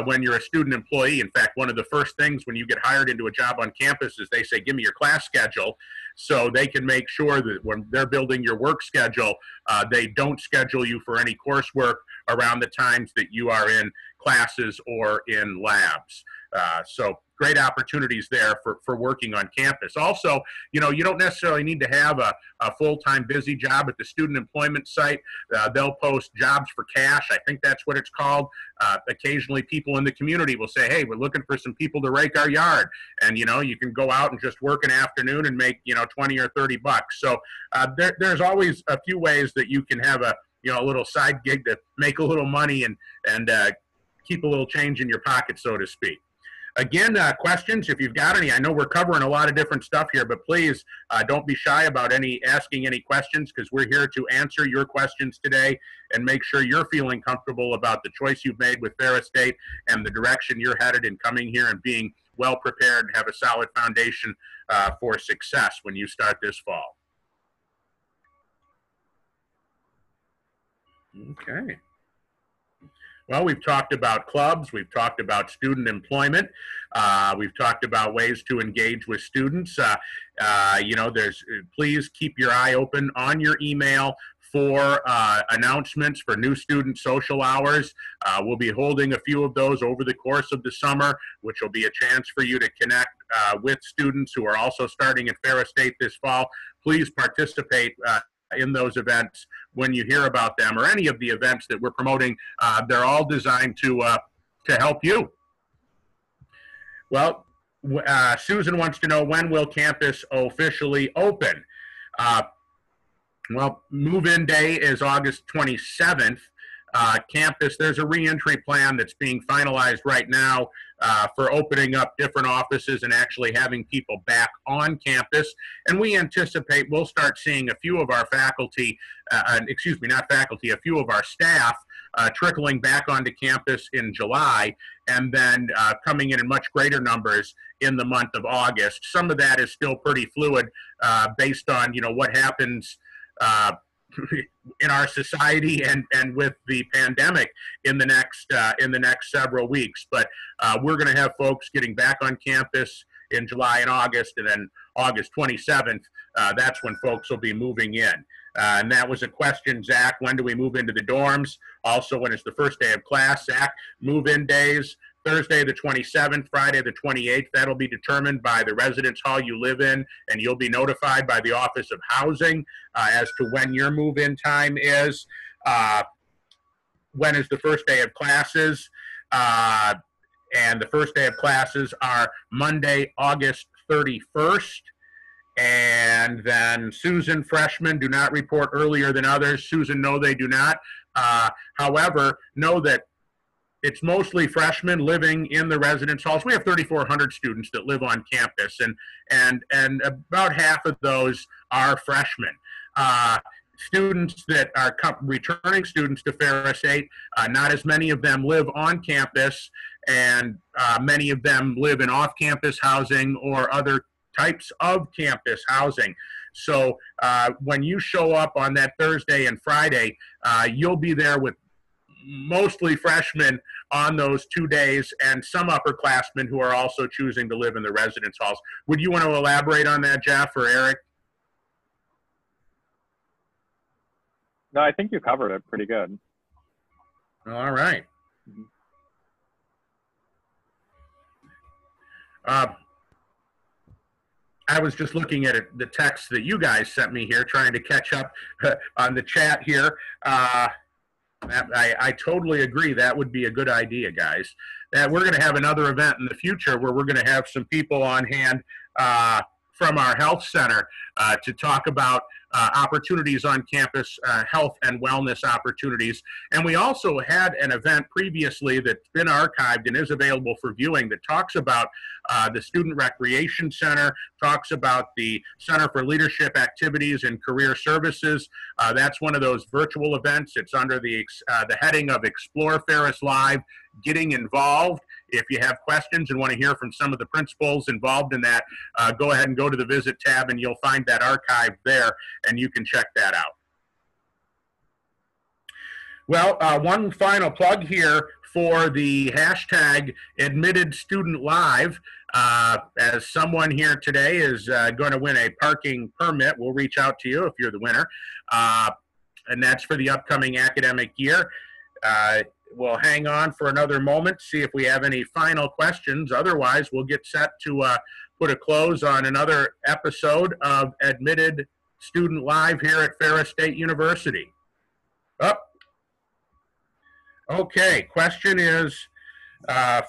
when you're a student employee. In fact, one of the first things when you get hired into a job on campus is they say, give me your class schedule, so they can make sure that when they're building your work schedule, they don't schedule you for any coursework around the times that you are in classes or in labs. So great opportunities there for working on campus. Also, you don't necessarily need to have a full-time busy job at the student employment site. They'll post jobs for cash. I think that's what it's called. Occasionally people in the community will say, hey, we're looking for some people to rake our yard. And, you can go out and just work an afternoon and make, 20 or 30 bucks. So there's always a few ways that you can have a little side gig to make a little money and keep a little change in your pocket, so to speak. Again, questions, if you've got any. I know we're covering a lot of different stuff here, but please don't be shy about asking any questions, because we're here to answer your questions today and make sure you're feeling comfortable about the choice you've made with Ferris State and the direction you're headed in coming here and being well prepared and have a solid foundation for success when you start this fall. Okay. Well, we've talked about clubs, we've talked about student employment, we've talked about ways to engage with students. You know, please keep your eye open on your email for announcements for new student social hours. We'll be holding a few of those over the course of the summer, which will be a chance for you to connect with students who are also starting at Ferris State this fall. Please participate in those events when you hear about them, or any of the events that we're promoting. They're all designed to help you. Well, Susan wants to know, when will campus officially open? Well, move-in day is August 27th. Campus, there's a reentry plan that's being finalized right now for opening up different offices and actually having people back on campus. And we anticipate we'll start seeing a few of our faculty, excuse me, not faculty, a few of our staff trickling back onto campus in July, and then coming in much greater numbers in the month of August. Some of that is still pretty fluid based on, you know, what happens in our society and with the pandemic in the next several weeks. But we're going to have folks getting back on campus in July and August, and then August 27th, that's when folks will be moving in. And that was a question, Zach, when do we move into the dorms? Also, when is the first day of class? Zach, move-in days, Thursday the 27th, Friday the 28th. That'll be determined by the residence hall you live in, and you'll be notified by the Office of Housing as to when your move-in time is. When is the first day of classes? And the first day of classes are Monday, August 31st. And then Susan, freshmen do not report earlier than others. Susan, no, they do not. However, know that it's mostly freshmen living in the residence halls. We have 3,400 students that live on campus, and about half of those are freshmen. Students that are returning students to Ferris State, not as many of them live on campus, and many of them live in off-campus housing or other types of campus housing. So when you show up on that Thursday and Friday, you'll be there with mostly freshmen on those 2 days, and some upperclassmen who are also choosing to live in the residence halls. Would you want to elaborate on that, Jeff or Eric? No, I think you covered it pretty good. All right. I was just looking at the text that you guys sent me here, trying to catch up on the chat here. I totally agree. That would be a good idea, guys. That we're going to have another event in the future where we're going to have some people on hand from our health center to talk about opportunities on campus, health and wellness opportunities. And we also had an event previously that's been archived and is available for viewing that talks about the Student Recreation Center, talks about the Center for Leadership Activities and Career Services. That's one of those virtual events. It's under the heading of Explore Ferris Live, Getting Involved. If you have questions and want to hear from some of the principals involved in that, go ahead and go to the Visit tab, and you'll find that archive there, and you can check that out. Well, one final plug here for the hashtag Admitted Student Live. As someone here today is going to win a parking permit, we'll reach out to you if you're the winner. And that's for the upcoming academic year. We'll hang on for another moment, see if we have any final questions. Otherwise, we'll get set to put a close on another episode of Admitted Student Live here at Ferris State University. Okay, question is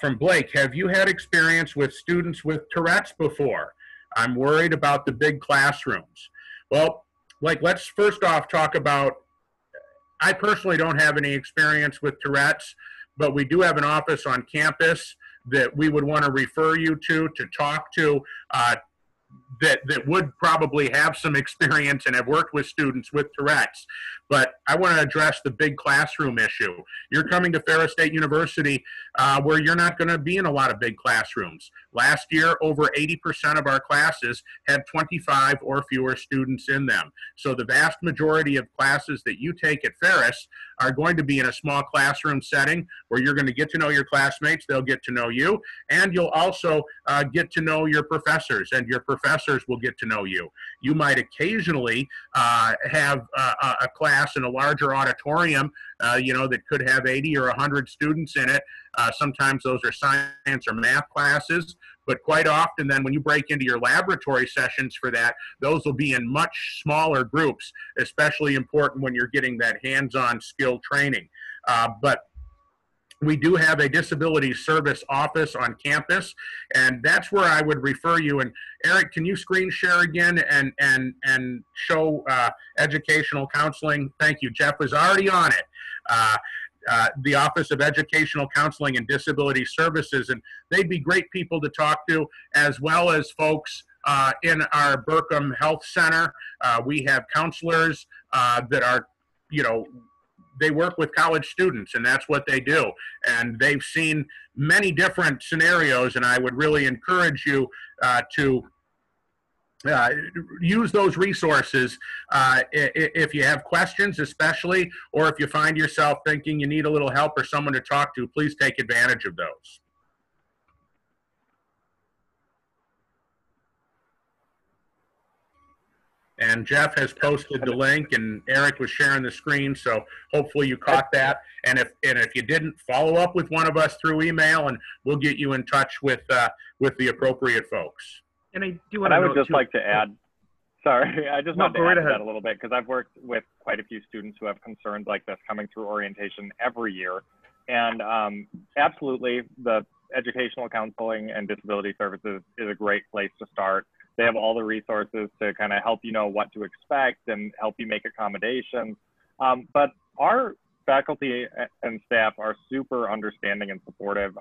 from Blake. Have you had experience with students with Tourette's before? I'm worried about the big classrooms. Well, Blake, let's first off talk about, I personally don't have any experience with Tourette's, but we do have an office on campus that we would want to refer you to talk to. that would probably have some experience and have worked with students with Tourette's. But I want to address the big classroom issue. You're coming to Ferris State University where you're not going to be in a lot of big classrooms. Last year, over 80% of our classes had 25 or fewer students in them. So the vast majority of classes that you take at Ferris are going to be in a small classroom setting where you're going to get to know your classmates, they'll get to know you, and you'll also get to know your professors, and your professors will get to know you. You might occasionally have a class in a larger auditorium, that could have 80 or 100 students in it. Sometimes those are science or math classes, but quite often then when you break into your laboratory sessions for that, those will be in much smaller groups, especially important when you're getting that hands-on skill training. But we do have a disability service office on campus, and that's where I would refer you. And Eric, can you screen share again and show educational counseling? Thank you. Jeff was already on it. The Office of Educational Counseling and Disability Services, and they'd be great people to talk to, as well as folks in our Burkham Health Center. We have counselors that are, they work with college students, and that's what they do. And they've seen many different scenarios, and I would really encourage you to use those resources if you have questions, especially, or if you find yourself thinking you need a little help or someone to talk to, please take advantage of those. And Jeff has posted the link, and Eric was sharing the screen, so hopefully you caught that. And if you didn't, follow up with one of us through email, and we'll get you in touch with the appropriate folks. And I do want to. And I would just like to add. Sorry, I just wanted to add to that a little bit, because I've worked with quite a few students who have concerns like this coming through orientation every year, and absolutely, the educational counseling and disability services is a great place to start. They have all the resources to kind of help you know what to expect and help you make accommodations. But our faculty and staff are super understanding and supportive.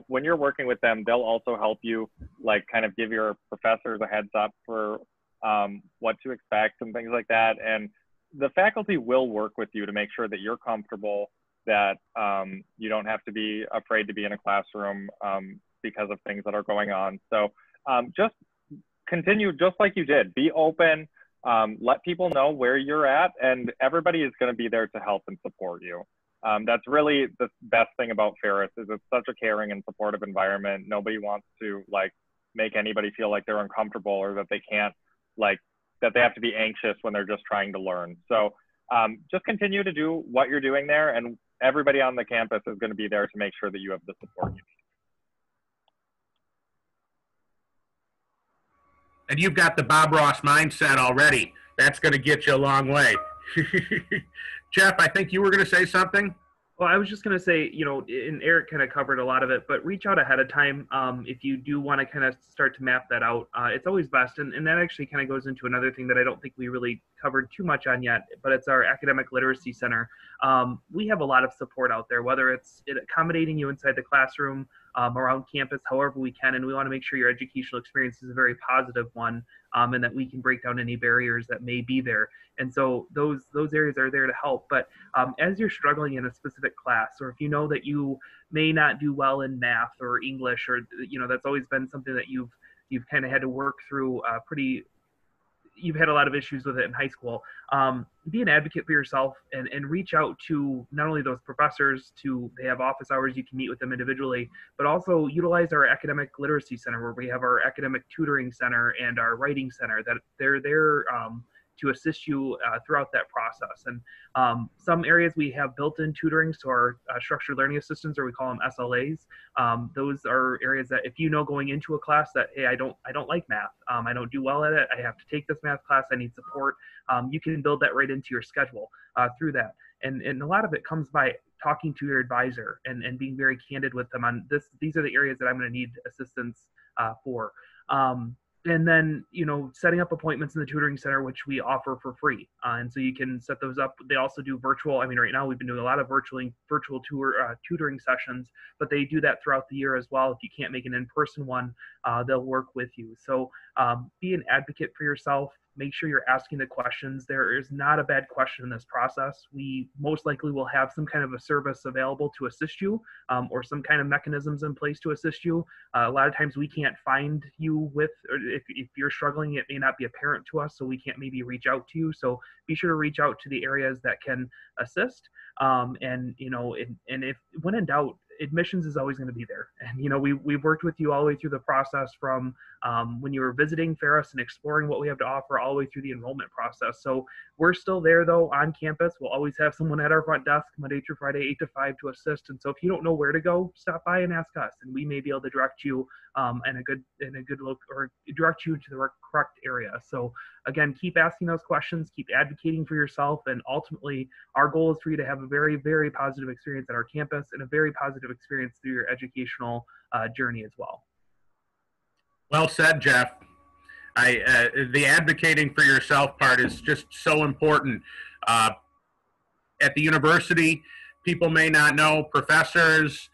When you're working with them, they'll also help you, like, kind of give your professors a heads up for what to expect and things like that. And the faculty will work with you to make sure that you're comfortable, that you don't have to be afraid to be in a classroom because of things that are going on. So just continue just like you did. Be open, let people know where you're at, and everybody is going to be there to help and support you. That's really the best thing about Ferris, is it's such a caring and supportive environment. Nobody wants to make anybody feel like they're uncomfortable, or that they can't, that they have to be anxious when they're just trying to learn. So just continue to do what you're doing there, and everybody on the campus is going to be there to make sure that you have the support you need. And you've got the Bob Ross mindset already. That's going to get you a long way. Jeff, I think you were going to say something. Well, I was just going to say, and Eric kind of covered a lot of it, but reach out ahead of time if you do want to kind of start to map that out. It's always best, and that actually kind of goes into another thing that I don't think we really covered too much on yet, but it's our Academic Literacy Center. We have a lot of support out there, whether it's accommodating you inside the classroom, around campus, however we can, and we want to make sure your educational experience is a very positive one, and that we can break down any barriers that may be there. And so those areas are there to help. But as you're struggling in a specific class, or if you know that you may not do well in math or English, or that's always been something that you've kind of had to work through you've had a lot of issues with it in high school, be an advocate for yourself and reach out to not only those professors, they have office hours, you can meet with them individually, but also utilize our Academic Literacy Center, where we have our Academic Tutoring Center and our Writing Center, that they're there to assist you throughout that process. And some areas we have built-in tutoring, so our structured learning assistants, or we call them SLAs. Those are areas that if you know going into a class that, hey, I don't like math, I don't do well at it, I have to take this math class, I need support, you can build that right into your schedule through that. And a lot of it comes by talking to your advisor and being very candid with them on these are the areas that I'm going to need assistance for. And then, setting up appointments in the tutoring center, which we offer for free. And so you can set those up. They also do virtual. I mean, right now we've been doing a lot of virtual tutoring sessions, but they do that throughout the year as well. If you can't make an in-person one, they'll work with you. So be an advocate for yourself. Make sure you're asking the questions. There is not a bad question in this process. We most likely will have some kind of a service available to assist you, or some kind of mechanisms in place to assist you. A lot of times we can't find you with, or if you're struggling, it may not be apparent to us, so we can't maybe reach out to you. So be sure to reach out to the areas that can assist. And if when in doubt, admissions is always going to be there. And we've worked with you all the way through the process from when you were visiting Ferris and exploring what we have to offer, all the way through the enrollment process. So we're still there though on campus. We'll always have someone at our front desk Monday through Friday, 8 to 5 to assist. And so if you don't know where to go, stop by and ask us, and we may be able to direct you in a good look, or direct you to the correct area. So again, keep asking those questions, keep advocating for yourself, and ultimately our goal is for you to have a very, very positive experience at our campus and a very positive experience through your educational journey as well. Well said, Jeff. The advocating for yourself part is just so important. At the university, people may not know, professors,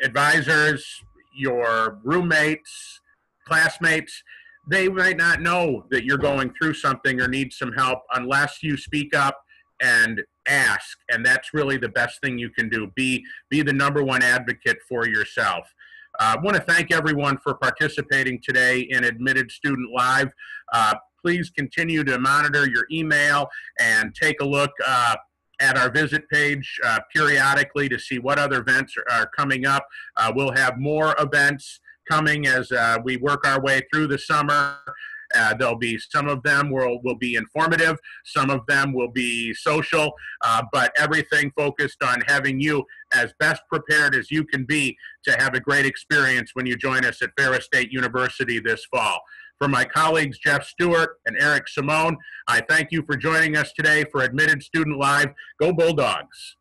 advisors, your roommates, classmates, they might not know that you're going through something or need some help unless you speak up and ask. And that's really the best thing you can do. Be the #1 advocate for yourself. I want to thank everyone for participating today in Admitted Student Live. Please continue to monitor your email and take a look at our visit page periodically to see what other events are coming up. We'll have more events coming as we work our way through the summer. There'll be some of them will be informative, some of them will be social, but everything focused on having you as best prepared as you can be to have a great experience when you join us at Ferris State University this fall. For my colleagues Jeff Stewart and Eric Simone, I thank you for joining us today for Admitted Student Live. Go Bulldogs!